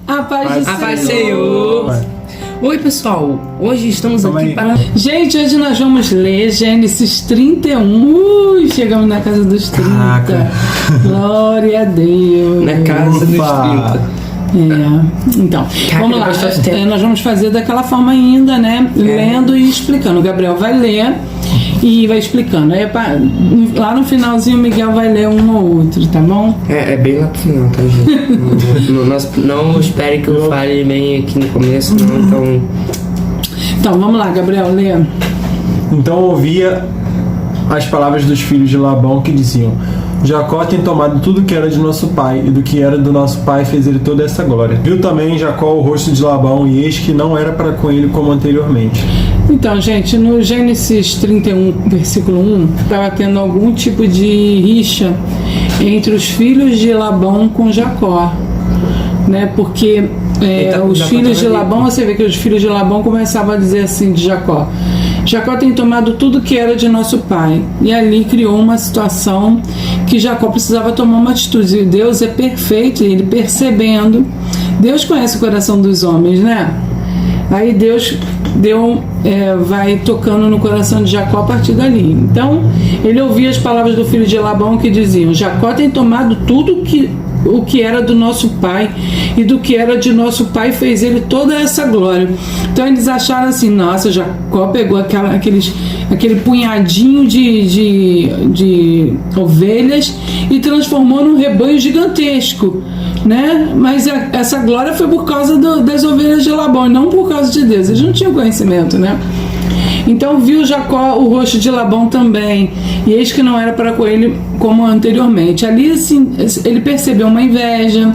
A paz do Senhor. Oi, pessoal. Hoje estamos aqui para... Gente, hoje nós vamos ler Gênesis 31. Chegamos na casa dos 30. Caraca. Glória a Deus. Na casa dos 30. Então, vamos lá. Nós vamos fazer daquela forma ainda, né? Lendo e explicando. O Gabriel vai ler e vai explicando. Aí, lá no finalzinho, o Miguel vai ler um ou outro, tá bom? É bem lá pro final, tá, gente? não espere que eu fale bem aqui no começo, não, Então, vamos lá, Gabriel, lê. Então ouvia as palavras dos filhos de Labão que diziam: Jacó tem tomado tudo que era de nosso pai, e do que era do nosso pai fez ele toda essa glória. Viu também Jacó o rosto de Labão, e eis que não era para com ele como anteriormente. Então, gente, no Gênesis 31, versículo 1, estava tendo algum tipo de rixa entre os filhos de Labão com Jacó, né? Porque os filhos de Labão, você vê que os filhos de Labão começavam a dizer assim de Jacó: Jacó tem tomado tudo que era de nosso pai. E ali criou uma situação que Jacó precisava tomar uma atitude. E Deus é perfeito, e ele percebendo. Deus conhece o coração dos homens, né? Aí Deus vai tocando no coração de Jacó a partir dali. Então, ele ouvia as palavras do filho de Labão que diziam: Jacó tem tomado tudo o que era do nosso pai, e do que era de nosso pai fez ele toda essa glória. Então eles acharam assim: nossa, Jacó pegou aquele punhadinho de ovelhas e transformou num rebanho gigantesco, né? Mas essa glória foi por causa das ovelhas de Labão, e não por causa de Deus. Eles não tinham conhecimento, né? Então viu Jacó o rosto de Labão também, e eis que não era para com ele como anteriormente. Ali, assim, ele percebeu uma inveja,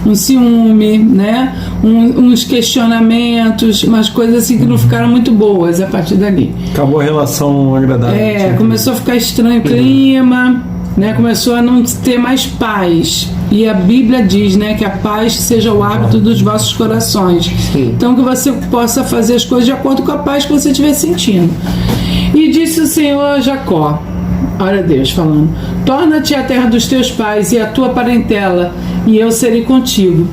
um ciúme, né? Uns questionamentos, umas coisas assim que não ficaram muito boas a partir dali. Acabou a relação agradável. Começou a ficar estranho o clima, né? Começou a não ter mais paz. E a Bíblia diz, né, que a paz seja o hábito dos vossos corações. Sim. Então que você possa fazer as coisas de acordo com a paz que você estiver sentindo. E disse o Senhor a Jacó, olha Deus falando: torna-te à terra dos teus pais e à tua parentela, e eu serei contigo.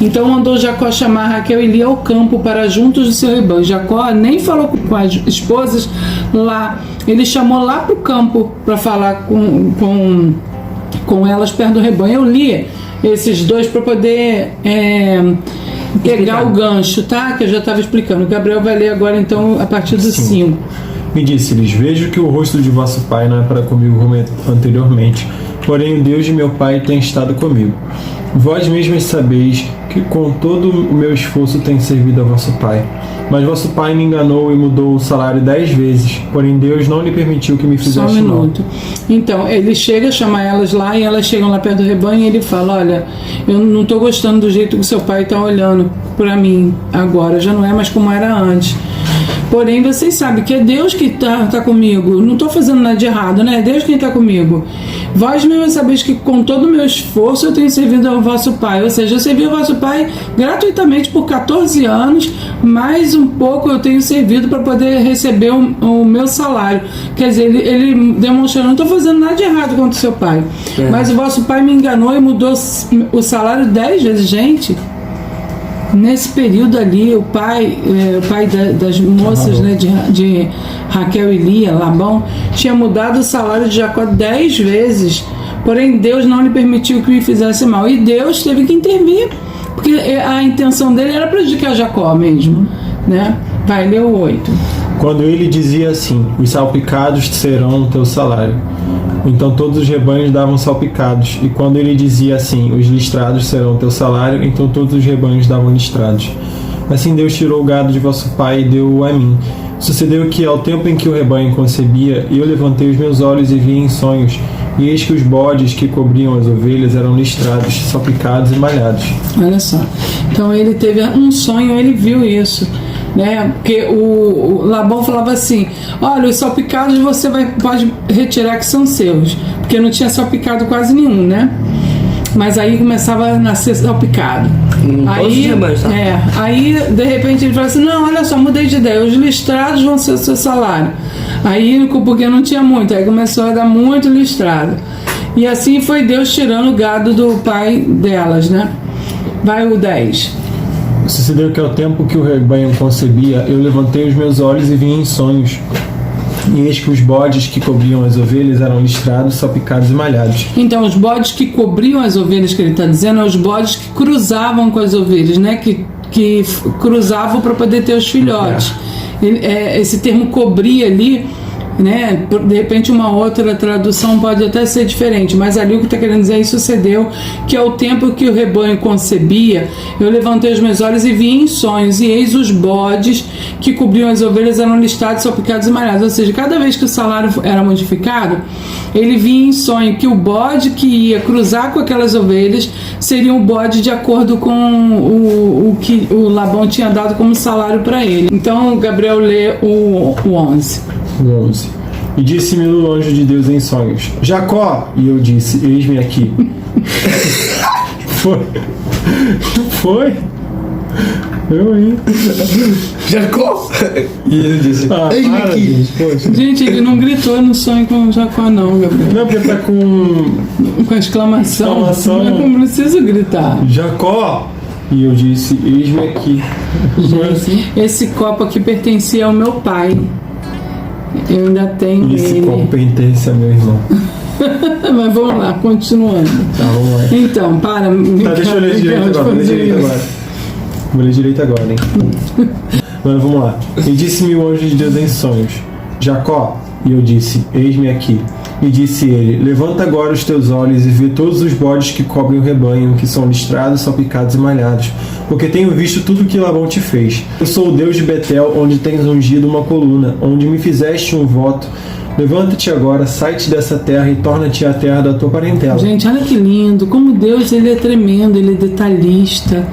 Então mandou Jacó chamar Raquel e Lia ao campo para juntos do seu rebanho. Jacó nem falou com as esposas lá, ele chamou lá para o campo para falar com elas perto do rebanho. Eu li esses dois para poder pegar o gancho, tá? Que eu já estava explicando. O Gabriel vai ler agora então a partir do 5. E disse-lhes: vejo que o rosto de vosso pai não é para comigo como anteriormente, porém o Deus de meu pai tem estado comigo. Vós mesmos sabeis que com todo o meu esforço tenho servido a vosso pai. Mas vosso pai me enganou e mudou o salário 10 vezes, porém Deus não lhe permitiu que me fizesse mal. Só um minuto. Então, ele chega, chama elas lá, e elas chegam lá perto do rebanho, e ele fala: olha, eu não estou gostando do jeito que seu pai está olhando para mim agora, já não é mais como era antes. Porém, vocês sabem que é Deus que tá comigo. Não estou fazendo nada de errado, né? É Deus quem está comigo. Vós mesmos sabeis que com todo o meu esforço eu tenho servido ao vosso pai. Ou seja, eu servi ao vosso pai gratuitamente por 14 anos, mais um pouco eu tenho servido para poder receber o meu salário. Quer dizer, ele demonstrou: não estou fazendo nada de errado contra o seu pai. Mas o vosso pai me enganou e mudou o salário 10 vezes. Gente, nesse período ali, o pai das moças, né, de Raquel e Lia, Labão, tinha mudado o salário de Jacó 10 vezes, porém Deus não lhe permitiu que me fizesse mal, e Deus teve que intervir, porque a intenção dele era prejudicar Jacó mesmo, né? Vai ler o 8. Quando ele dizia assim: os salpicados serão o teu salário, então todos os rebanhos davam salpicados. E quando ele dizia assim: os listrados serão o teu salário, então todos os rebanhos davam listrados. Assim Deus tirou o gado de vosso pai e deu-o a mim. Sucedeu que, ao tempo em que o rebanho concebia, eu levantei os meus olhos e vi em sonhos, e eis que os bodes que cobriam as ovelhas eram listrados, salpicados e malhados. Olha só. Então ele teve um sonho, ele viu isso, né? Porque o Labão falava assim: olha, os salpicados você pode retirar que são seus, porque não tinha salpicado quase nenhum, né? Mas aí começava a nascer salpicado. Aí de repente ele falou assim: não, olha só, mudei de ideia, os listrados vão ser o seu salário. Aí, porque não tinha muito, aí começou a dar muito listrado. E assim foi Deus tirando o gado do pai delas, né? Vai o 10. Sucedeu que ao tempo que o rebanho concebia, eu levantei os meus olhos e vi em sonhos. E eis que os bodes que cobriam as ovelhas eram listrados, salpicados e malhados. Então, os bodes que cobriam as ovelhas, que ele está dizendo, são os bodes que cruzavam com as ovelhas, né? Que cruzavam para poder ter os filhotes. Esse termo cobrir ali, né? De repente uma outra tradução pode até ser diferente, mas ali o que está querendo dizer aí sucedeu que ao tempo que o rebanho concebia, eu levantei os meus olhos e vi em sonhos, e eis os bodes que cobriam as ovelhas eram listados, salpicados e malhados. Ou seja, cada vez que o salário era modificado, ele via em sonho que o bode que ia cruzar com aquelas ovelhas seria um bode de acordo com o que o Labão tinha dado como salário para ele. Então Gabriel lê o 11. 11. E disse-me o anjo de Deus em sonhos: Jacó! E eu disse: Eis-me aqui. Foi? Eu aí. Jacó! E ele disse: Eis-me aqui. Gente, ele não gritou no sonho com Jacó, não, Gabriel. Não, porque tá com exclamação. Não preciso gritar. Jacó! E eu disse: Eis-me aqui. Gente, esse copo aqui pertencia ao meu pai. Eu ainda tenho e esse ele. copo pertence a meu irmão. Mas vamos lá, continuando. Tá, vamos lá. Então, para. Deixa eu ler direito agora. Vou ler direito agora, hein? Mas vamos lá. E disse-me o anjo de Deus em sonhos: Jacó. E eu disse: Eis-me aqui. E disse ele: Levanta agora os teus olhos e vê todos os bodes que cobrem o rebanho, que são listrados, salpicados e malhados, porque tenho visto tudo que Labão te fez. Eu sou o Deus de Betel, onde tens ungido uma coluna, onde me fizeste um voto. Levanta-te agora, sai-te dessa terra e torna-te a terra da tua parentela. Gente, olha que lindo, como Deus ele é tremendo, ele é detalhista.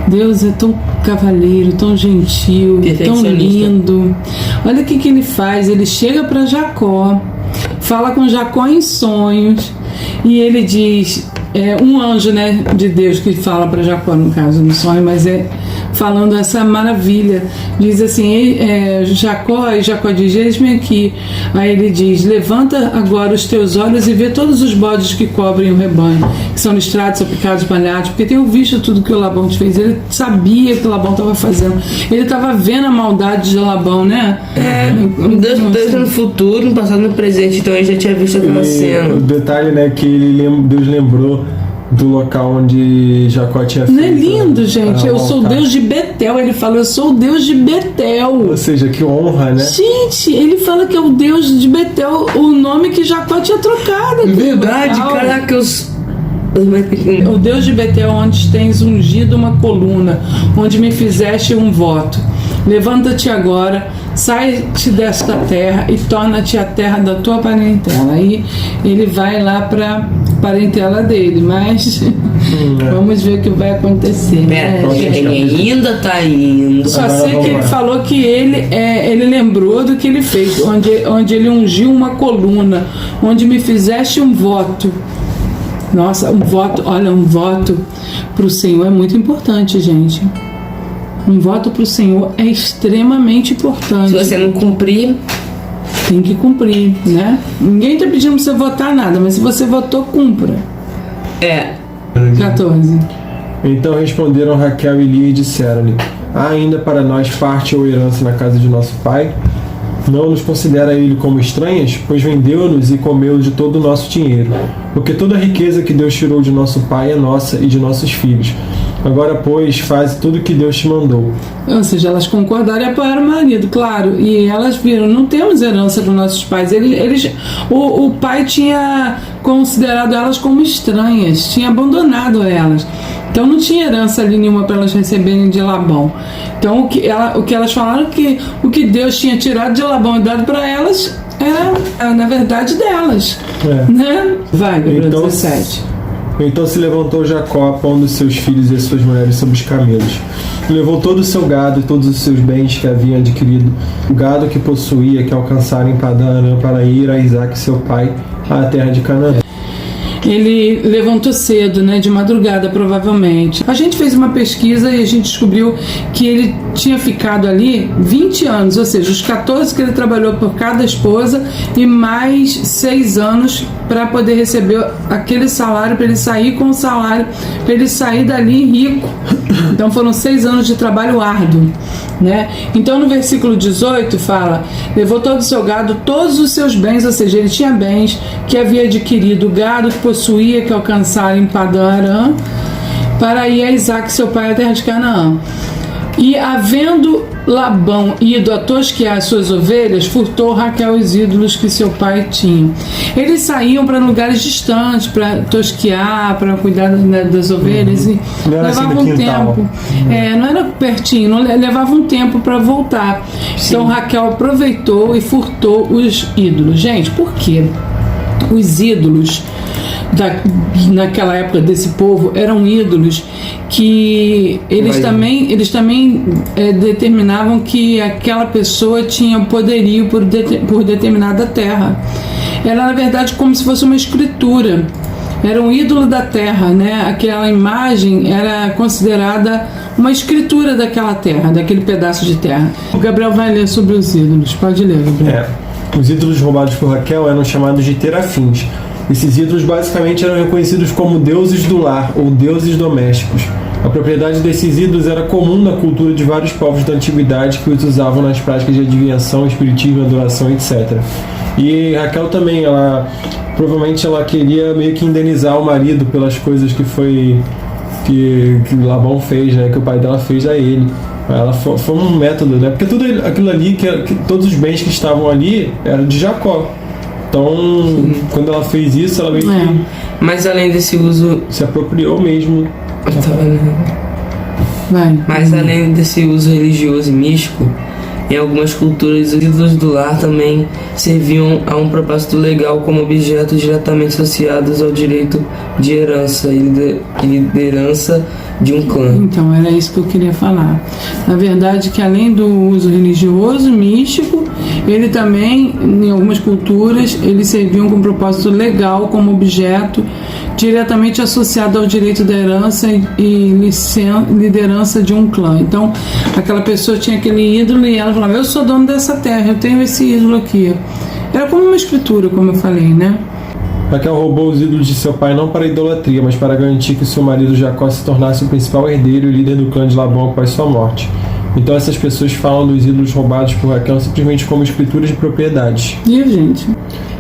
Deus é tão cavalheiro, tão gentil, tão lindo. Olha o que ele faz, ele chega para Jacó, fala com Jacó em sonhos, e ele diz, um anjo, né, de Deus que fala para Jacó, no caso, no sonho, mas falando essa maravilha, diz assim, Jacó, e Jacó diz: Eis-me aqui. Aí ele diz: Levanta agora os teus olhos e vê todos os bodes que cobrem o rebanho, que são listrados, salpicados, malhados, porque tenho visto tudo que o Labão te fez. Ele sabia o que o Labão estava fazendo, ele estava vendo a maldade de Labão, né? Deus no futuro, no passado e no presente, então ele já tinha visto aquela cena. O detalhe, né, que Deus lembrou do local onde Jacó tinha feito. Não é lindo, gente? Eu sou o Deus de Betel. Ele fala: eu sou o Deus de Betel. Ou seja, que honra, né? Gente, ele fala que é o Deus de Betel, o nome que Jacó tinha trocado. Verdade, caraca, o Deus de Betel, onde tens ungido uma coluna, onde me fizeste um voto. Levanta-te agora, sai-te desta terra e torna-te a terra da tua parentela. Aí ele vai lá para parentela dele, mas vamos ver o que vai acontecer. Ele ainda tá indo. Só sei que ele falou que ele lembrou do que ele fez, onde ele ungiu uma coluna, onde me fizeste um voto. Nossa, um voto para o Senhor é muito importante, gente. Um voto para o Senhor é extremamente importante. Se você não cumprir, tem que cumprir, né? Ninguém está pedindo para você votar nada, mas se você votou, cumpra. 14. Então responderam Raquel e Lia e disseram-lhe: Há ainda para nós parte ou herança na casa de nosso pai? Não nos considera ele como estranhas, pois vendeu-nos e comeu de todo o nosso dinheiro. Porque toda a riqueza que Deus tirou de nosso pai é nossa e de nossos filhos. Agora, pois, faz tudo o que Deus te mandou. Ou seja, elas concordaram e apoiaram o marido, claro. E elas viram: não temos herança dos nossos pais. O pai tinha considerado elas como estranhas, tinha abandonado elas. Então não tinha herança ali nenhuma para elas receberem de Labão. Então o que elas falaram que o que Deus tinha tirado de Labão e dado para elas era na verdade delas. Né? Vai, então, 17. Então se levantou Jacó, pondo seus filhos e suas mulheres sobre os camelos. Levou todo o seu gado e todos os seus bens que havia adquirido, o gado que possuía, que alcançaram em Padã Arã, para ir a Isaque seu pai, à terra de Canaã. ele levantou cedo, né, de madrugada provavelmente. A gente fez uma pesquisa e a gente descobriu que ele tinha ficado ali 20 anos, ou seja, os 14 que ele trabalhou por cada esposa e mais 6 anos para poder receber aquele salário, para ele sair com o salário, para ele sair dali rico. Então foram 6 anos de trabalho árduo, né? Então no versículo 18 fala: levou todo o seu gado, todos os seus bens, ou seja, ele tinha bens que havia adquirido, gado que possuía, que alcançara em Padã Arã, para ir a Isaque seu pai à terra de Canaã. E havendo Labão ido a tosquear as suas ovelhas, furtou Raquel os ídolos que seu pai tinha. Eles saíam para lugares distantes para tosquear, para cuidar das ovelhas, e levava um tempo. Não era pertinho, levava um tempo para voltar. Sim. Então Raquel aproveitou e furtou os ídolos. Gente, por quê? Os ídolos naquela época desse povo eram ídolos que eles também determinavam que aquela pessoa tinha poderio por determinada terra. Era na verdade como se fosse uma escritura, era um ídolo da terra, né? Aquela imagem era considerada uma escritura daquela terra, daquele pedaço de terra. O Gabriel vai ler sobre os ídolos, pode ler, Gabriel. Os ídolos roubados por Raquel eram chamados de terafins. Esses ídolos basicamente eram reconhecidos como deuses do lar ou deuses domésticos. A propriedade desses ídolos era comum na cultura de vários povos da antiguidade que os usavam nas práticas de adivinhação, espiritismo, adoração, etc. E Raquel também, provavelmente ela queria meio que indenizar o marido pelas coisas que Labão fez, né, que o pai dela fez a ele. Ela foi um método, né? Porque tudo aquilo ali, que todos os bens que estavam ali eram de Jacó. Então, quando ela fez isso, ela meio que... Mas além desse uso... se apropriou mesmo. Mas além desse uso religioso e místico, em algumas culturas, os ídolos do lar também serviam a um propósito legal como objetos diretamente associados ao direito de herança e liderança de um clã. Então, era isso que eu queria falar. Na verdade, que além do uso religioso, místico, ele também, em algumas culturas, eles serviam com propósito legal como objeto diretamente associado ao direito da herança e liderança de um clã. Então, aquela pessoa tinha aquele ídolo e ela falava: eu sou dono dessa terra, eu tenho esse ídolo aqui. Era como uma escritura, como eu falei, né? Raquel roubou os ídolos de seu pai não para a idolatria, mas para garantir que seu marido Jacó se tornasse o principal herdeiro e líder do clã de Labão após sua morte. Então essas pessoas falam dos ídolos roubados por Raquel simplesmente como escrituras de propriedades. E a gente?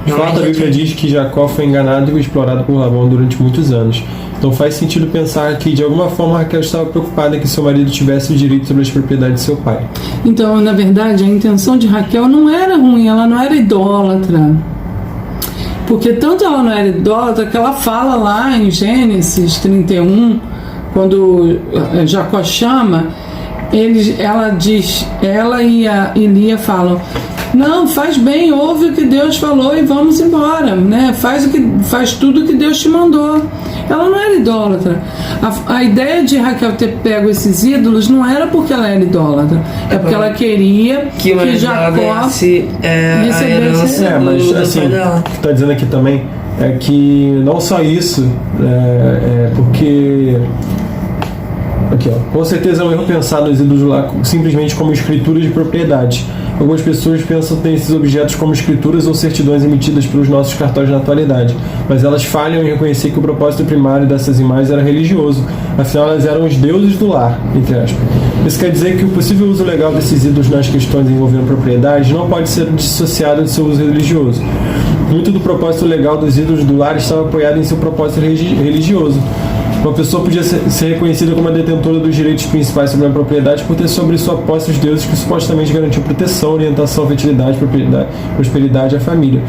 De fato, a Bíblia diz que Jacó foi enganado e explorado por Labão durante muitos anos. Então faz sentido pensar que, de alguma forma, Raquel estava preocupada que seu marido tivesse o direito sobre as propriedades de seu pai. Então, na verdade, a intenção de Raquel não era ruim, ela não era idólatra. Porque tanto ela não era idólatra que ela fala lá em Gênesis 31, quando Jacó chama, ela e Lia falam: não, faz bem, ouve o que Deus falou e vamos embora, né? Faz tudo o que Deus te mandou. Ela não era idólatra. A ideia de Raquel ter pego esses ídolos não era porque ela era idólatra, é porque ela queria que Jacó recebesse. Mas assim, o que está dizendo aqui também é que não só isso, porque aqui, ó, com certeza é um erro pensar nos ídolos lá simplesmente como escrituras de propriedade. Algumas pessoas pensam ter esses objetos como escrituras ou certidões emitidas pelos nossos cartórios na atualidade, mas elas falham em reconhecer que o propósito primário dessas imagens era religioso, afinal elas eram os deuses do lar, entre aspas. Isso quer dizer que o possível uso legal desses ídolos nas questões envolvendo propriedade não pode ser dissociado do seu uso religioso. Muito do propósito legal dos ídolos do lar estava apoiado em seu propósito religioso. Uma pessoa podia ser reconhecida como a detentora dos direitos principais sobre a propriedade por ter sobre sua posse os deuses que supostamente garantiam proteção, orientação, fertilidade, prosperidade à família.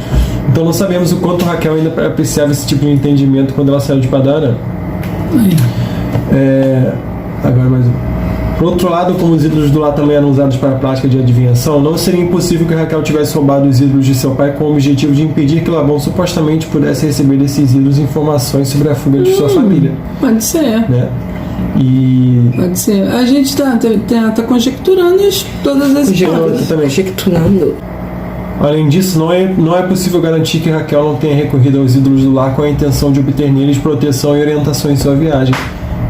Então não sabemos o quanto Raquel ainda apreciava esse tipo de entendimento quando ela saiu de Padã Arã. Agora mais um. Por outro lado, como os ídolos do lar também eram usados para a prática de adivinhação, não seria impossível que Raquel tivesse roubado os ídolos de seu pai com o objetivo de impedir que Labão supostamente pudesse receber desses ídolos informações sobre a fuga de sua família. Pode ser. Né? Pode ser. A gente tá conjecturando todas as hipóteses. Conjecturando. Além disso, não é possível garantir que Raquel não tenha recorrido aos ídolos do lar com a intenção de obter neles proteção e orientação em sua viagem,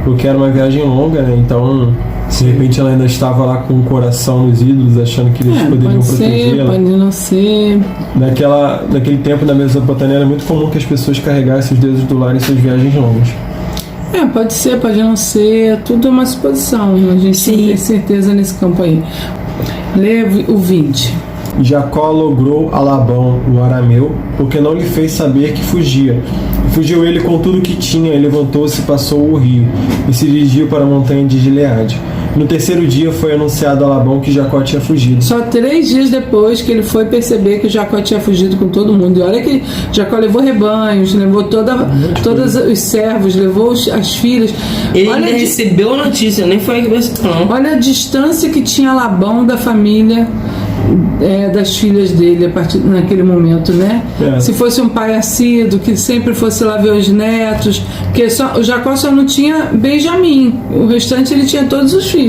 porque era uma viagem longa, né? Então, de repente ela ainda estava lá com o coração nos ídolos, achando que eles poderiam protegê-la. Pode não ser. Naquele tempo, na Mesopotâmia, era muito comum que as pessoas carregassem os deuses do lar em suas viagens longas. Pode ser, pode não ser, tudo é uma suposição, a gente não tem certeza nesse campo aí. Lê o 20. Jacó logrou a Labão, o arameu, porque não lhe fez saber que fugia. Fugiu ele com tudo o que tinha, e levantou-se e passou o rio, e se dirigiu para a montanha de Gileade. No terceiro dia foi anunciado a Labão que Jacó tinha fugido. Só 3 dias depois que ele foi perceber que Jacó tinha fugido com todo mundo. E olha que Jacó levou rebanhos, levou todos os servos, levou as filhas. Ele ainda recebeu a notícia, nem foi não. Olha a distância que tinha Labão da família, das filhas dele naquele momento, né? Se fosse um pai assíduo, que sempre fosse lá ver os netos, porque o Jacó só não tinha Benjamim, o restante ele tinha todos os filhos.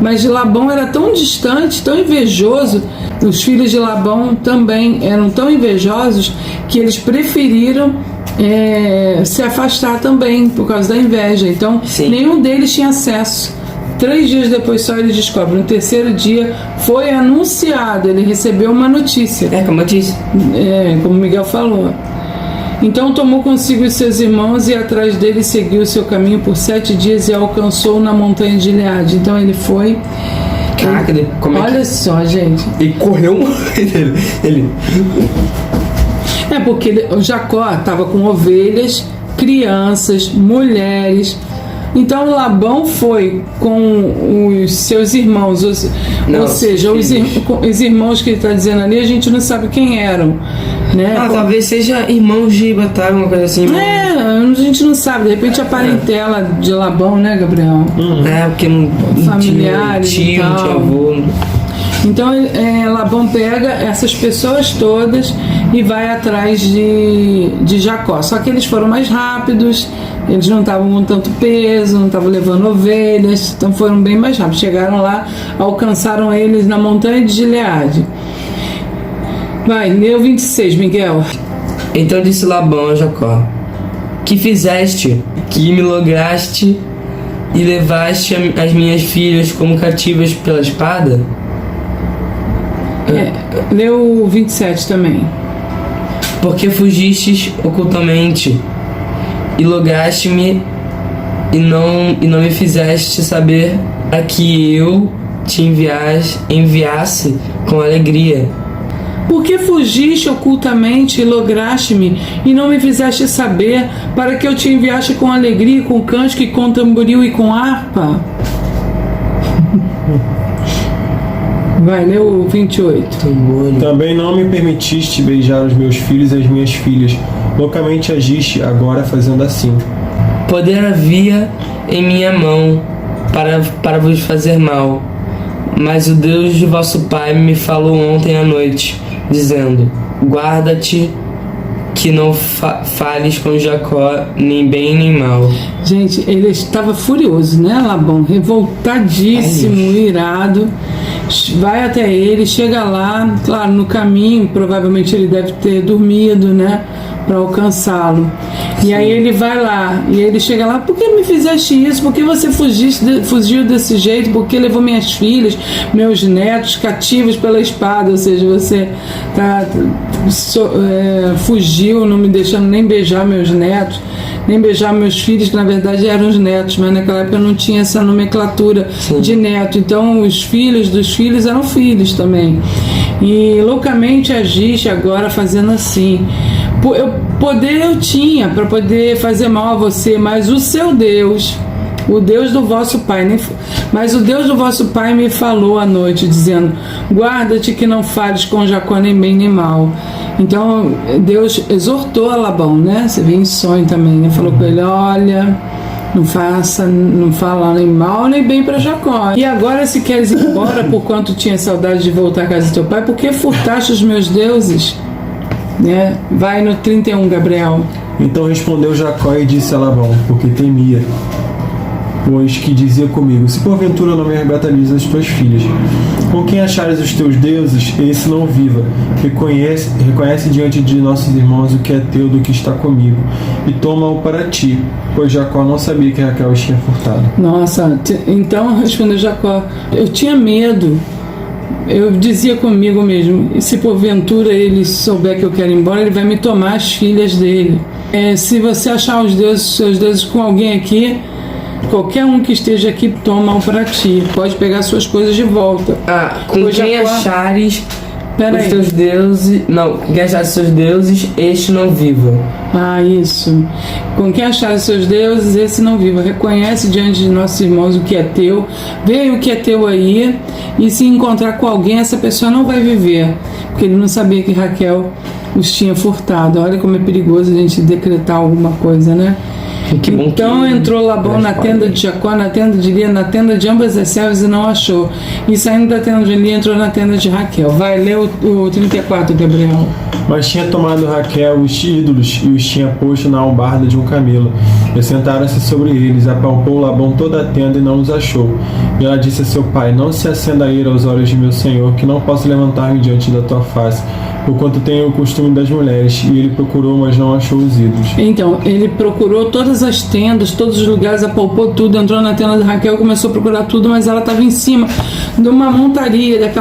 Mas de Labão era tão distante, tão invejoso, os filhos de Labão também eram tão invejosos que eles preferiram se afastar também por causa da inveja. Então nenhum deles tinha acesso. 3 dias depois só ele descobre. No terceiro dia foi anunciado, ele recebeu uma notícia. Como eu disse. Como Miguel falou. Então tomou consigo os seus irmãos e atrás dele seguiu o seu caminho por 7 dias e alcançou na montanha de Gileade. Então ele foi. Caraca, olha só, gente. Ele correu ele. Porque o Jacó estava com ovelhas, crianças, mulheres. Então Labão foi com os seus irmãos, os irmãos que ele está dizendo ali, a gente não sabe quem eram, né? Talvez seja irmãos de batalha, alguma coisa assim. A gente não sabe, de repente a parentela de Labão, né, Gabriel? Porque não familiares tinha tio, não tinha avô. Então Labão pega essas pessoas todas e vai atrás de Jacó. Só que eles foram mais rápidos, eles não estavam com tanto peso, não estavam levando ovelhas, então foram bem mais rápidos. Chegaram lá, alcançaram eles na montanha de Gileade. Vai, lê o 26, Miguel. Então disse Labão a Jacó: que fizeste, que me lograste e levaste as minhas filhas como cativas pela espada? Lê o 27 também. Porque fugistes ocultamente e lograste-me e não me fizeste saber a que eu te enviasse com alegria. Por que fugiste ocultamente e lograste-me e não me fizeste saber para que eu te enviasse com alegria, com cântico e com tamboril e com harpa? Vai, lê o 28. Também não me permitiste beijar os meus filhos e as minhas filhas. Loucamente agiste agora fazendo assim. Poder havia em minha mão para vos fazer mal. Mas o Deus de vosso pai me falou ontem à noite, dizendo: guarda-te que não fales com Jacó nem bem nem mal. Gente, ele estava furioso, né, Labão? Revoltadíssimo, irado. Vai até ele, chega lá, claro, no caminho, provavelmente ele deve ter dormido, né, para alcançá-lo. E aí ele vai lá, e ele chega lá: por que me fizeste isso? Por que você fugiu desse jeito? Por que levou minhas filhas, meus netos cativos pela espada? Ou seja, você fugiu, não me deixando nem beijar meus netos, nem beijar meus filhos, que na verdade eram os netos, mas naquela época não tinha essa nomenclatura de neto. Então os filhos dos filhos eram filhos também. E loucamente agiste agora fazendo assim. Poder eu tinha para poder fazer mal a você, mas o seu Deus, o Deus do vosso pai, mas o Deus do vosso pai me falou à noite, dizendo: guarda-te que não fales com Jacó nem bem nem mal. Então Deus exortou a Labão, né? Você vê em sonho também, né? Falou com ele: olha, não fala nem mal nem bem para Jacó. E agora, se queres ir embora, por quanto tinha saudade de voltar à casa de teu pai, por que furtaste os meus deuses? Né? Vai no 31, Gabriel. Então respondeu Jacó e disse a Labão, porque temia: pois que dizia comigo: se porventura não me arrebatarias as tuas filhas, com quem achares os teus deuses, esse não viva. Reconhece diante de nossos irmãos o que é teu do que está comigo, e toma-o para ti, pois Jacó não sabia que Raquel os tinha furtado. Nossa, então respondeu Jacó: eu tinha medo. Eu dizia comigo mesmo: se porventura ele souber que eu quero ir embora, ele vai me tomar as filhas dele. Se você achar seus deuses com alguém aqui, qualquer um que esteja aqui, toma-o para ti. Pode pegar suas coisas de volta. Com quem achares os teus deuses... Não, com quem achares seus deuses, este não viva. Isso. Com quem achares seus deuses, esse não viva. Reconhece diante de nossos irmãos o que é teu. Vê o que é teu aí. E se encontrar com alguém, essa pessoa não vai viver. Porque ele não sabia que Raquel os tinha furtado. Olha como é perigoso a gente decretar alguma coisa, né? Então entrou Labão na tenda de Jacó, na tenda de Lia, na tenda de ambas as servas e não achou. E saindo da tenda de Lia, entrou na tenda de Raquel. Vai ler o 34, Gabriel. Mas tinha tomado Raquel os ídolos e os tinha posto na albarda de um camelo. E sentaram-se sobre eles. Apalpou Labão toda a tenda e não os achou. E ela disse a seu pai: não se acenda a ira aos olhos de meu senhor, que não posso levantar-me diante da tua face, porquanto tenho o costume das mulheres. E ele procurou, mas não achou os ídolos. Então, ele procurou todas as tendas, todos os lugares, apalpou tudo, entrou na tenda de Raquel, começou a procurar tudo, mas ela estava em cima de uma montaria,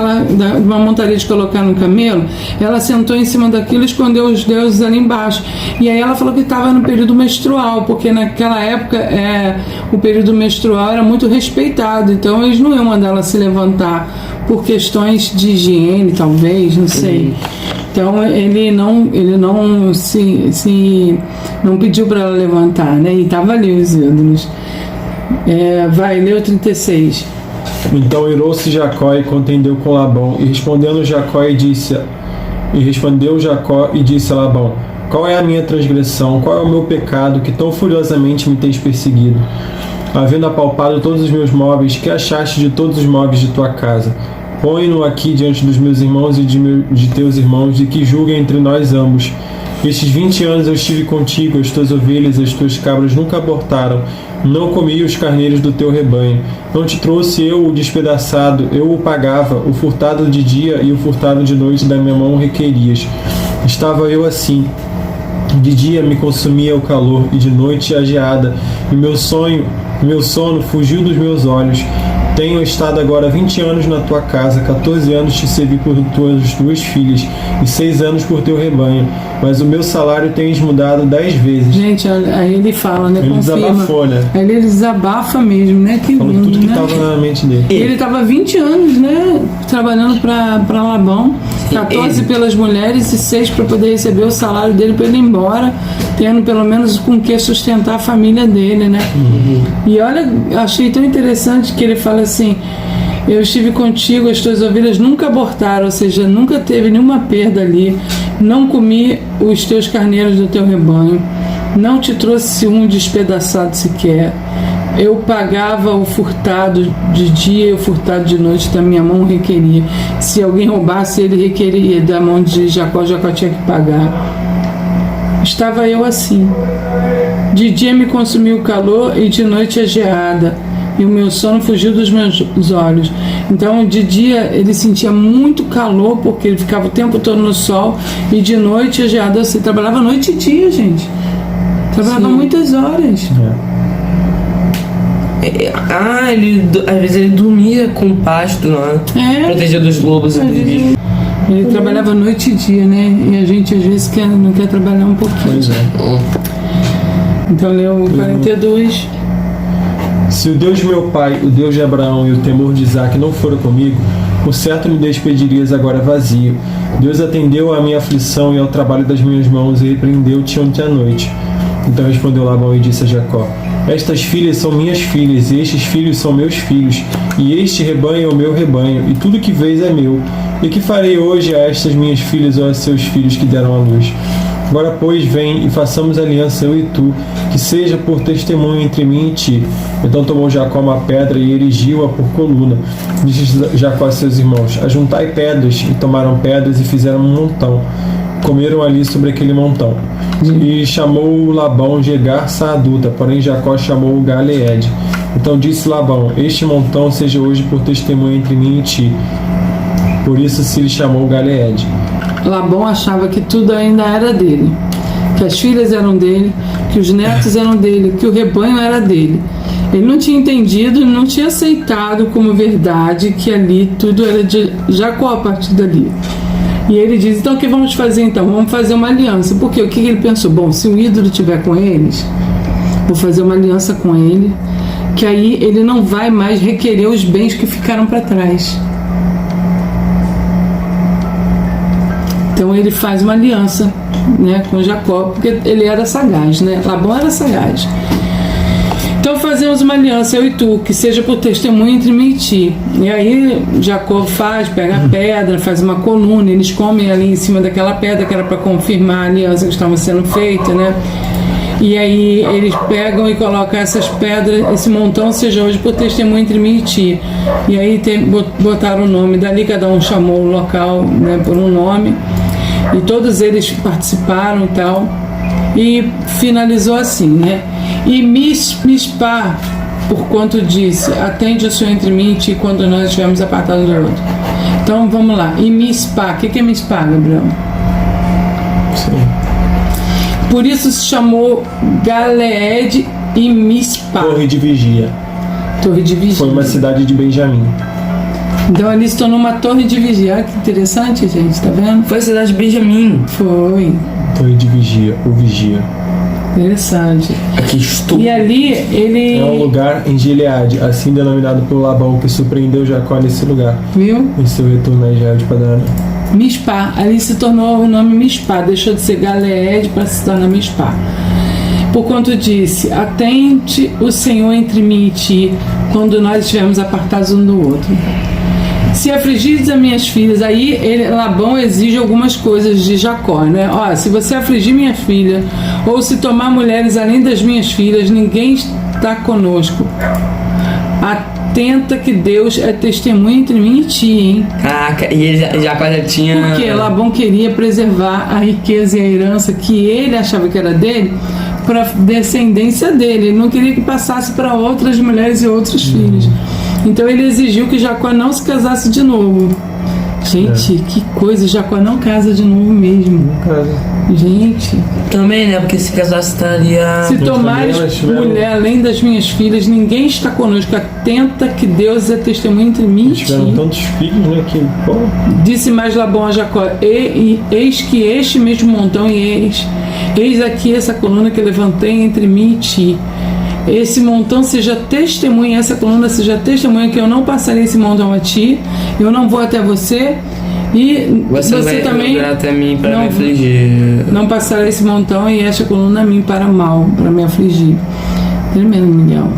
uma montaria de colocar no camelo. Ela sentou em cima daquilo e escondeu os deuses ali embaixo. E aí ela falou que estava no período menstrual, porque naquela época o período menstrual era muito respeitado, então eles não iam mandar ela se levantar por questões de higiene, talvez, não sei. Então ele não pediu para ela levantar, né? E estava ali os ídolos. Vai ler o 36. Então irou-se Jacó e contendeu com Labão, e respondeu Jacó e disse a Labão: qual é a minha transgressão, qual é o meu pecado, que tão furiosamente me tens perseguido? Havendo apalpado todos os meus móveis, que achaste de todos os móveis de tua casa? Põe-no aqui diante dos meus irmãos e de teus irmãos, e que julguem entre nós ambos. Estes 20 anos eu estive contigo, as tuas ovelhas e as tuas cabras nunca abortaram, não comi os carneiros do teu rebanho. Não te trouxe eu o despedaçado, eu o pagava, o furtado de dia e o furtado de noite da minha mão requerias. Estava eu assim. De dia me consumia o calor, e de noite a geada, e meu sono fugiu dos meus olhos. Tenho estado agora 20 anos na tua casa, 14 anos te servi por tuas duas filhas, e 6 anos por teu rebanho, mas o meu salário tens mudado 10 vezes. Gente, aí ele fala, né? Ele desabafou, né? Aí ele desabafa mesmo, né? Que falou lindo, tudo que né? estava na mente dele. Ele estava 20 anos, né? Trabalhando para Labão, 14 pelas mulheres e 6 para poder receber o salário dele para ele ir embora, tendo pelo menos com que sustentar a família dele, né? E olha, achei tão interessante que ele fala assim: eu estive contigo, as tuas ovelhas nunca abortaram, ou seja, nunca teve nenhuma perda ali, não comi os teus carneiros do teu rebanho, não te trouxe um despedaçado sequer, eu pagava o furtado de dia e o furtado de noite da minha mão requeria. Se alguém roubasse, ele requeria da mão de Jacó, Jacó tinha que pagar. Estava eu assim. De dia me consumiu o calor e de noite a geada, e o meu sono fugiu dos meus olhos. Então, de dia ele sentia muito calor, porque ele ficava o tempo todo no sol, e de noite a geada. Você trabalhava noite e dia, gente. Trabalhava muitas horas. Às vezes ele dormia com pasto lá, protegido dos lobos e dos bichos. Ele trabalhava noite e dia, né? E a gente às vezes não quer trabalhar um pouquinho. Pois é. Então leu o 42. Se o Deus de meu pai, o Deus de Abraão e o temor de Isaque não foram comigo, por certo me despedirias agora vazio. Deus atendeu à minha aflição e ao trabalho das minhas mãos, e repreendeu-te ontem à noite. Então respondeu Labão e disse a Jacó: estas filhas são minhas filhas, e estes filhos são meus filhos, e este rebanho é o meu rebanho, e tudo que vês é meu. E que farei hoje a estas minhas filhas ou a seus filhos que deram à luz? Agora, pois, vem e façamos aliança, eu e tu, que seja por testemunho entre mim e ti. Então tomou Jacó uma pedra e erigiu-a por coluna. Disse Jacó a seus irmãos: ajuntai pedras. E tomaram pedras e fizeram um montão. Comeram ali sobre aquele montão. E chamou Labão Jegar Saaduta, porém Jacó chamou Galeed. Então disse Labão: este montão seja hoje por testemunha entre mim e ti. Por isso se lhe chamou Galeede. Labão achava que tudo ainda era dele, que as filhas eram dele, que os netos eram dele, que o rebanho era dele. Ele não tinha entendido, não tinha aceitado como verdade que ali tudo era de Jacó a partir dali. E ele diz: então o que vamos fazer então? Vamos fazer uma aliança. Porque o que ele pensou? Bom, se o ídolo estiver com eles, vou fazer uma aliança com ele, que aí ele não vai mais requerer os bens que ficaram para trás. Então ele faz uma aliança, né, com Jacó, porque ele era sagaz, né? Labão era sagaz. Então fazemos uma aliança, eu e tu, que seja por testemunho entre mim e ti. E aí Jacó pega a pedra, faz uma coluna, eles comem ali em cima daquela pedra, que era para confirmar a aliança que estava sendo feita, né? E aí eles pegam e colocam essas pedras, esse montão seja hoje por testemunho entre mim e ti. E aí botaram o nome dali, cada um chamou o local, né, por um nome. E todos eles participaram e tal. E finalizou assim, né? E Mispá, por quanto disse: atende o Senhor entre mim e ti quando nós estivermos apartados do outro. Então vamos lá. E Mispá, o que é Mispá, Gabriel? Sim. Por isso se chamou Galeede e Mispá. Torre de Vigia. Torre de Vigia. Foi uma cidade de Benjamim. Então ali se tornou uma torre de vigia. Olha que interessante, gente, tá vendo? Foi a cidade de Benjamim. Foi. Torre de Vigia, o Vigia. Interessante. Aqui estou. E ali ele... É um lugar em Gileade, assim denominado por Labão, que surpreendeu Jacó nesse lugar, Viu? em seu retorno a Israel de Padan. Mispá. Ali se tornou o nome Mispá. Deixou de ser Galeede para se tornar Mispá. Porquanto disse: atente o Senhor entre mim e ti, quando nós estivermos apartados um do outro. Se afligirdes as minhas filhas, aí Labão exige algumas coisas de Jacó, né? Ó, se você afligir minha filha, ou se tomar mulheres além das minhas filhas, ninguém está conosco. Atenta que Deus é testemunha entre mim e ti, hein? Caraca, e ele Jacó já tinha... Porque Labão queria preservar a riqueza e a herança que ele achava que era dele, para a descendência dele. Ele não queria que passasse para outras mulheres e outros filhos. Então ele exigiu que Jacó não se casasse de novo. Gente, que coisa, Jacó não casa de novo mesmo. Não casa. Gente. Também, né? Porque se casasse estaria... Se tomares mulher além das minhas filhas, ninguém está conosco. Atenta que Deus é testemunha entre mim e Eles tiveram ti. tantos filhos, né? Que, pô, Disse mais Labão a Jacó: eis que este mesmo montão e eis aqui essa coluna que levantei entre mim e ti. Esse montão seja testemunha, essa coluna seja testemunha que eu não passarei esse montão a ti, eu não vou até você, e Você vai também vir até mim para não- me afligir. não passará esse montão e esta coluna a mim para mal, para me afligir. Tremendo, Miguel.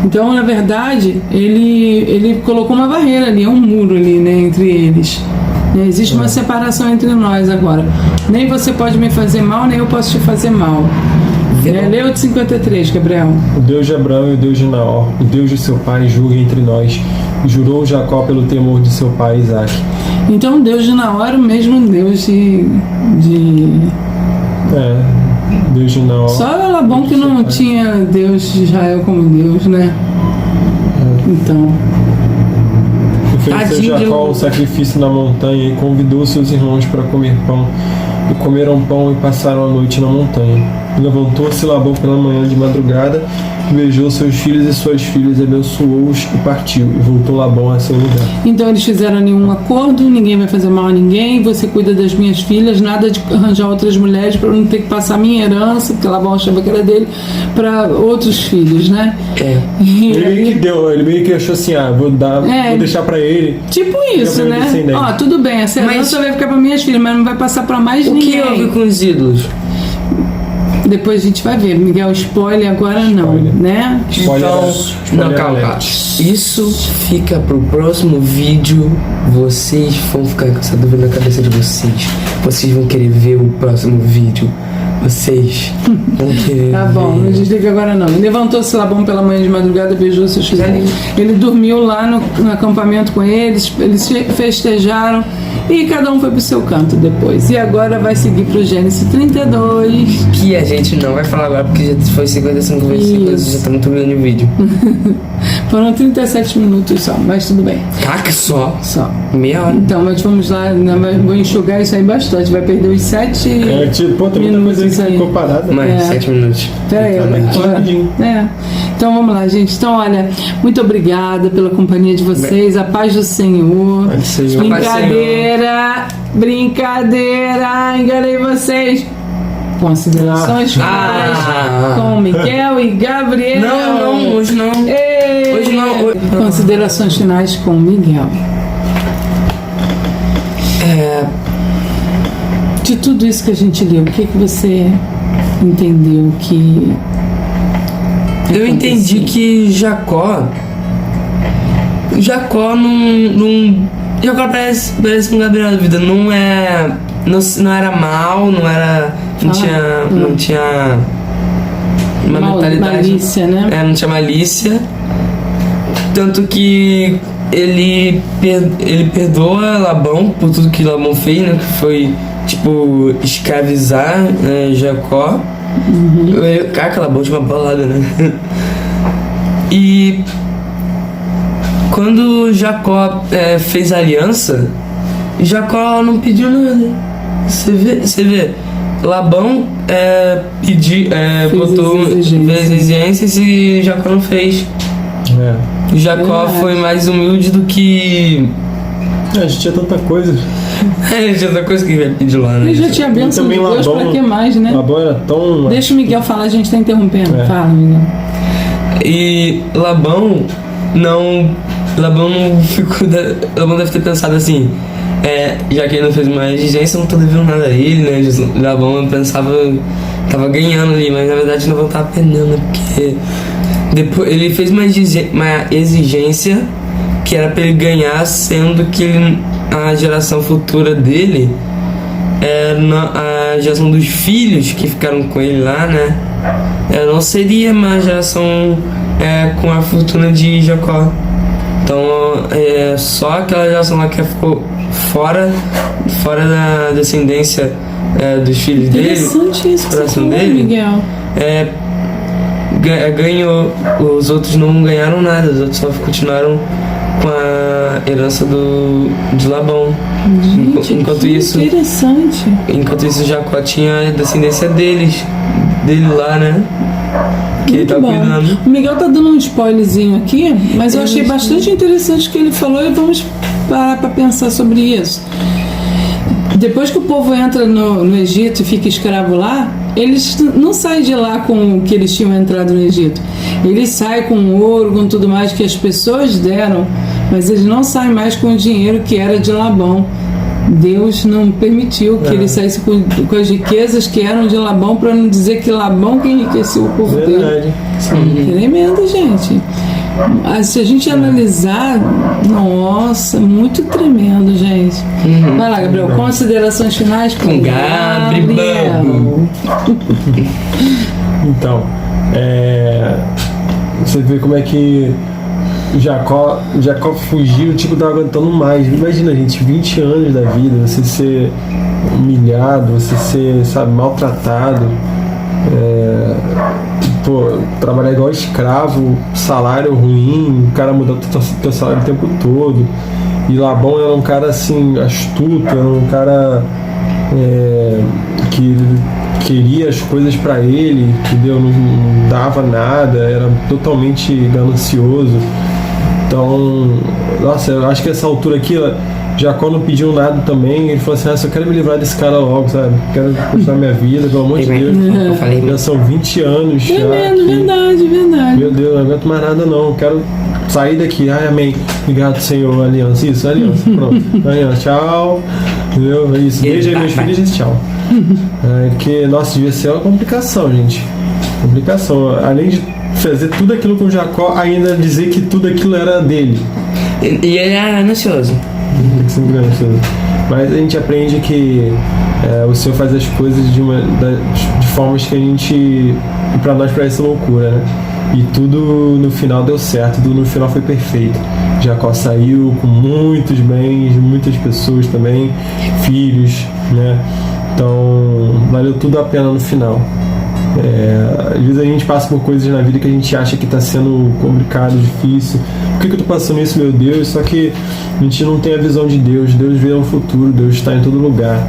Então, na verdade, ele colocou uma barreira ali, um muro ali, né, entre eles. Existe uma separação entre nós agora. Nem você pode me fazer mal, nem eu posso te fazer mal. Lê o de 53, Gabriel. o Deus de Abraão e o Deus de Naor, o Deus de seu pai, julgue entre nós. E jurou Jacó pelo temor de seu pai Isaque. Então, Deus de Naor, o mesmo Deus de... Deus de Naor. Só Labão que não tinha Deus de Israel como Deus, né? Então, Ofereceu Tadinho Jacó de- um sacrifício na montanha e convidou seus irmãos para comer pão. E comeram pão e passaram a noite na montanha. Levantou-se Labão pela manhã de madrugada, beijou seus filhos e suas filhas, abençoou-os e partiu. E voltou Labão a seu lugar. então eles fizeram nenhum acordo, ninguém vai fazer mal a ninguém, você cuida das minhas filhas, nada de arranjar outras mulheres para não ter que passar minha herança, porque Labão achava que era dele, para outros filhos, né? É. E Ele meio aí- que deu, ele meio que achou assim, vou deixar pra ele. Tipo isso, Fica pra né? descendente. Ó, tudo bem, essa Mas- herança vai ficar para minhas filhas, mas não vai passar para mais O que houve ninguém. com os ídolos? Depois a gente vai ver, Miguel, spoiler agora não, Spoiler. né? Spoiler Então, alert. Spoiler não, calma. alert. Isso fica pro próximo vídeo. Vocês vão ficar com essa dúvida na cabeça de vocês. Vocês vão querer ver o próximo vídeo. Vocês vão querer Tá bom, não ver. desliga agora não. Levantou-se Labão pela manhã de madrugada, beijou seus filhos. Ele dormiu lá no acampamento com eles festejaram e cada um foi pro seu canto depois. E agora vai seguir pro Gênesis 32. Que a gente não vai falar agora porque já foi 55 versículos e já tá muito grande o vídeo. Foram 37 minutos só, mas tudo bem. Caca só. Só. Meia hora. Então, mas vamos lá, vou enxugar isso aí bastante. Vai perder os 7 Pô, tem muita coisa minutos que aí. ficou parada. Mais 7 minutos. Peraí, Rapidinho. Então vamos lá, gente. Então, olha, muito obrigada pela companhia de vocês. A paz do Senhor. Paz do Senhor. Brincadeira, enganei vocês. Considerações finais com Miguel e Gabriel. Não, hoje não. Ei! Hoje não. Considerações finais com Miguel. De tudo isso que a gente leu, o que você entendeu que Eu entendi que Jacó não. Jacó parece um Gabriel da vida. Não era mal, não tinha uma mentalidade. Malícia, né? Não tinha malícia. Tanto que ele perdoa Labão por tudo que Labão fez, né? Que foi, tipo, escravizar Jacó. Caraca, Labão tinha uma balada, né? E quando Jacó fez a aliança, Jacó não pediu nada. Você vê, Labão fez exigências e Jacó não fez. Jacó Verdade. foi mais humilde do que. A gente tinha tanta coisa. Já tanta coisa que ele vai pedir lá, né? Ele já tinha a bênção de Também Deus, Labão- pra que mais, né? Labão era tão. Deixa o Miguel falar, a gente tá interrompendo. É. Fala, Miguel. E Labão não ficou. Labão deve ter pensado assim. Já que ele não fez uma exigência, eu não tô devendo nada a ele, né? Labão pensava. Tava ganhando ali, mas na verdade Labão tava perdendo, né? Porque depois ele fez uma exigência que era pra ele ganhar, sendo que a geração futura dele a geração dos filhos que ficaram com ele lá, né? Não seria uma geração com a fortuna de Jacó. Então só aquela geração lá que ficou fora da descendência dos filhos dele. Interessante isso que você coração falou, dele. Miguel. Ganhou, os outros não ganharam nada, os outros só continuaram com a herança de Labão. Gente, Enquanto que isso, interessante. Jacó tinha a descendência dele lá, né? Que ele Muito tá bom. cuidando. O Miguel tá dando um spoilerzinho aqui, mas eu achei bastante interessante o que ele falou e vamos parar para pensar sobre isso. Depois que o povo entra no Egito e fica escravo lá, eles não saem de lá com o que eles tinham entrado no Egito. Eles saem com ouro, com tudo mais que as pessoas deram, mas eles não saem mais com o dinheiro que era de Labão. Deus não permitiu que ele saísse com as riquezas que eram de Labão, para não dizer que Labão que enriqueceu o povo dele. Verdade. Tremendo, gente. Se a gente analisar, nossa, muito tremendo, gente. Vai lá, Gabriel, considerações finais com Gabriel. Então, você vê como é que Jacó fugiu, tipo, tava aguentando mais. Imagina, gente, 20 anos da vida, você ser humilhado, você ser, sabe, maltratado, trabalhar igual escravo, salário ruim, o cara mudar o teu salário o tempo todo. E Labão era um cara assim, astuto, era um cara que queria as coisas pra ele, entendeu? Não dava nada, era totalmente ganancioso. Então, nossa, eu acho que essa altura aqui, Jacó não pediu nada também. Ele falou assim: só quero me livrar desse cara logo, sabe? Quero continuar minha vida, pelo amor de Deus. Eu falei, Já são 20 anos já. Tremendo, que- verdade. Meu Deus, não aguento mais nada não. Quero sair daqui. Ai, amém. Obrigado, Senhor. Aliança. Isso, aliança. Pronto. Aliança. Tchau. Entendeu? É isso. Beijo aí, meus filhos, e diz tchau. Porque, nossa, devia ser uma complicação, gente. Complicação. Além de fazer tudo aquilo com Jacó, ainda dizer que tudo aquilo era dele. E ele era ansioso. Tem que ser muito ganancioso. Mas a gente aprende que o Senhor faz as coisas de formas que pra nós parece loucura, né? E tudo no final deu certo, tudo no final foi perfeito. Jacó saiu com muitos bens, muitas pessoas também, filhos, né? Então valeu tudo a pena no final. Às vezes a gente passa por coisas na vida que a gente acha que está sendo complicado, difícil. Por que eu estou passando isso, meu Deus? Só que a gente não tem a visão de Deus. Deus vê o futuro, Deus está em todo lugar.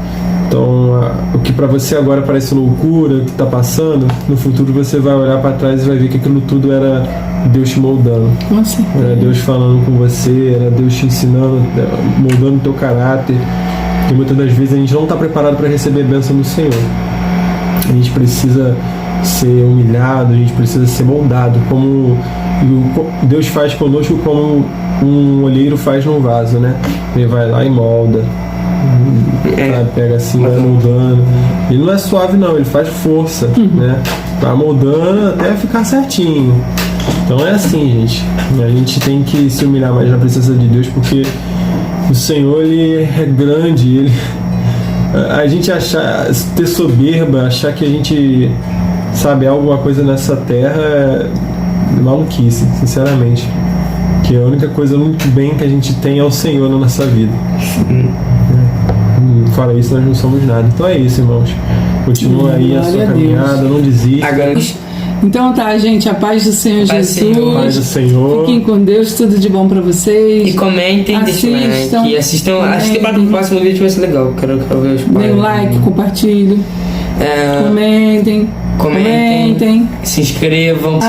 Então, o que para você agora parece loucura, o que está passando, no futuro você vai olhar para trás e vai ver que aquilo tudo era Deus te moldando. Era Deus falando com você, era Deus te ensinando, moldando o teu caráter. E muitas das vezes a gente não está preparado para receber a bênção do Senhor. A gente precisa ser humilhado, a gente precisa ser moldado, como Deus faz conosco, como um olheiro faz num vaso, né? Ele vai lá e molda, sabe? Pega assim, vai moldando. Ele não é suave não, ele faz força, né? Vai moldando até ficar certinho. Então é assim, gente. A gente tem que se humilhar mais na presença de Deus, porque o Senhor, ele é grande, a gente ter soberba, achar que a gente sabe alguma coisa nessa terra é maluquice, sinceramente. Que a única coisa muito bem que a gente tem é o Senhor na nossa vida. Fora isso, nós não somos nada. Então é isso, irmãos. Continua aí a sua caminhada, não desista. Então tá, gente, a paz do Senhor Jesus. Paz do Senhor. Fiquem com Deus, tudo de bom pra vocês. E comentem, assistam. Acho que para o próximo vídeo vai ser legal. Quero ver os pais. Dê um like, compartilhem. Comentem. Se inscrevam.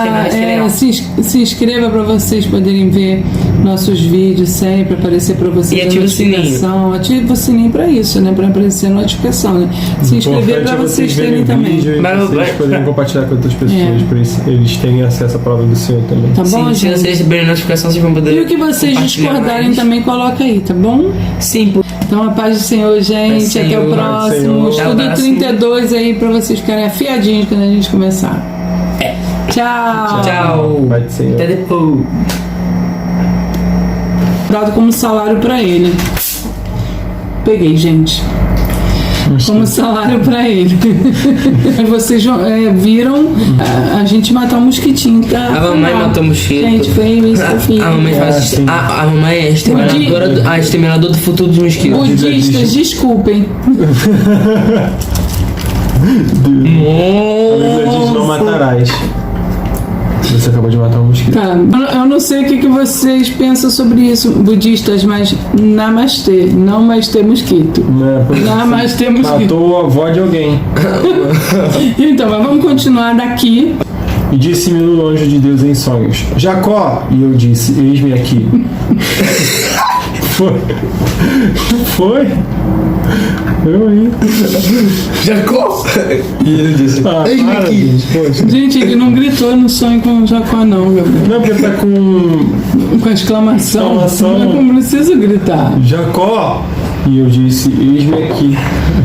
Se inscreva para vocês poderem ver nossos vídeos sempre, aparecer para vocês. E ative o sininho. Ative o sininho para isso, né? Para aparecer a notificação, né? Se inscrever para vocês terem também. Vocês poderem compartilhar com outras pessoas, para eles terem acesso à palavra do Senhor também. Tá bom, gente? Se vocês receberem notificação, vocês vão poder. E o que vocês discordarem mais. Também coloca aí, tá bom? Sim. Então a paz do Senhor, gente. Até o próximo. Estudo 32 aí para vocês ficarem afiadinhos quando a gente começar. Tchau. Pai do Senhor. Até depois. Dado como salário para ele. Peguei, gente. Como salário para ele. Vocês viram a gente matar um mosquitinho, tá? A mamãe matou um mosquito. Gente, foi isso, filho. A mamãe faz. A mamãe é a exterminadora do futuro dos mosquitos. Budistas, desculpem. Diz não matarás. Você acabou de matar um mosquito. Tá, eu não sei o que vocês pensam sobre isso, budistas, mas namastê, não mais ter mosquito. Namastê mosquito. Matou a avó de alguém. Então, mas vamos continuar daqui. E disse-me o anjo de Deus em sonhos: Jacó! E eu disse: eis-me aqui. Foi? Eu aí. Jacó! E ele disse: eis-me aqui. Gente, ele não gritou no sonho com o Jacó, não, Gabriel. Não, porque tá com exclamação. Não precisa gritar. Jacó! E eu disse: eis-me aqui.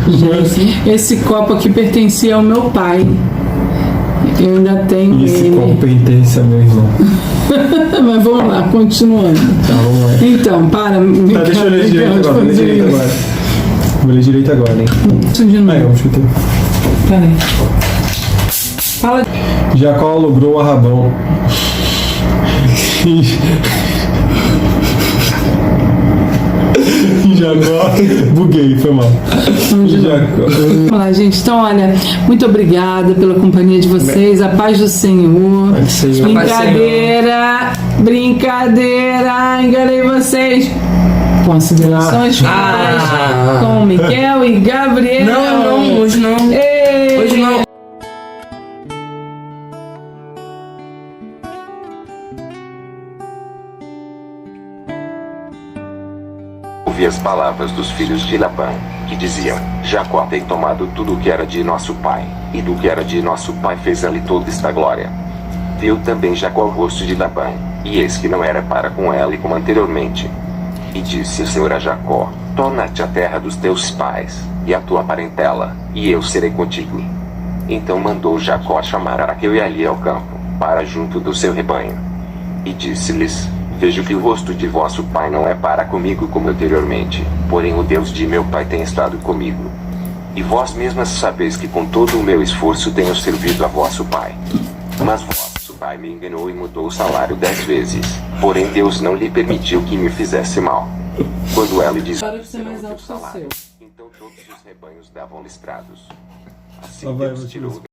Gente, esse copo aqui pertencia ao meu pai. Eu ainda tenho e esse ele. copo pertence a meu irmão. Mas vamos lá, continuando. Tá, vamos lá. Então, deixa eu ler direito agora. Vou ler direito agora, hein? Vamos escutar. Peraí. Fala. Jacó logrou a Rabão. Jacó. Buguei, foi mal. Vamos lá, gente. Então, olha, muito obrigada pela companhia de vocês. A paz do Senhor. Brincadeira. Enganei vocês. Considerações finais com Miguel e Gabriel. Não, hoje não. Hoje não. Ouvi as palavras dos filhos de Labão, que diziam: Jacó tem tomado tudo o que era de nosso pai, e do que era de nosso pai fez-lhe toda esta glória. Viu também Jacó o rosto de Labão, e eis que não era para com ele como anteriormente. E disse o Senhor a Jacó: torna-te a terra dos teus pais, e a tua parentela, e eu serei contigo. Então mandou Jacó chamar a Raquel e a Lia ao campo, para junto do seu rebanho. E disse-lhes: vejo que o rosto de vosso pai não é para comigo como anteriormente, porém o Deus de meu pai tem estado comigo. E vós mesmas sabeis que com todo o meu esforço tenho servido a vosso pai. Mas vosso pai me enganou e mudou o salário 10 vezes. Porém Deus não lhe permitiu que me fizesse mal. Quando ela lhe disse Para de ser "Serão mais o teu alto que o salário", seu. então todos os rebanhos davam listrados. Assim Lá vai, Deus Matheus. tirou